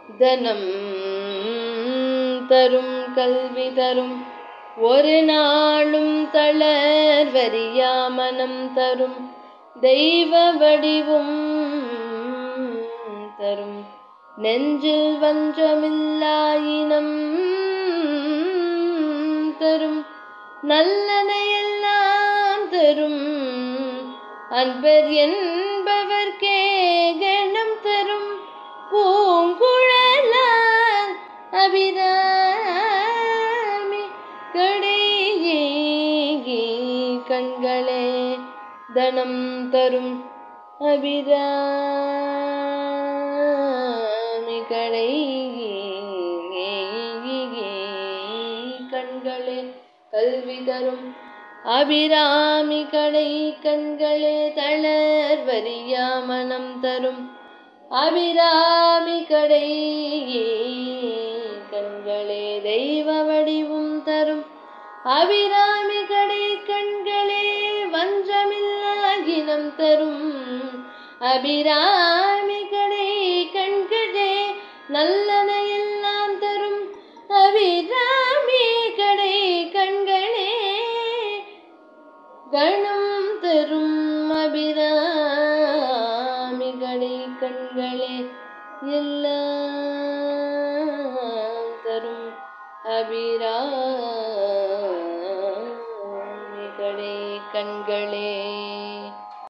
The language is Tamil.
தனம் தரும் கல்வி தரும் ஒரு நாளும் தளர்வறியா மனம் தரும் தெய்வ வடிவும் தரும் நெஞ்சில் வஞ்சமில்லாயினம் தரும் நல்லனையெல்லாம் தரும் அன்பர் என்பவர்க்கே கணம் தரும் பூங்குழலார் அபிராமி கடையே கண்களே தனம் தரும் அபிராமி கடையே கண்களே கல்வி தரும் அபிராமி கடை கண்களே தளர்வறியா மனம் தரும் அபிராமி கடை கண்களே தெய்வ வடிவும் தரும் அபிராமி கடை கண்களே வஞ்சமில்லாகினம் தரும் அபிராமி கடை கண்களே நல்லனையெல்லாம் தரும் அபிராமி கடை கண்களே கணம் தரும் அபிராமி கடை கண்களே எல்லாம் தரும் அபிராமி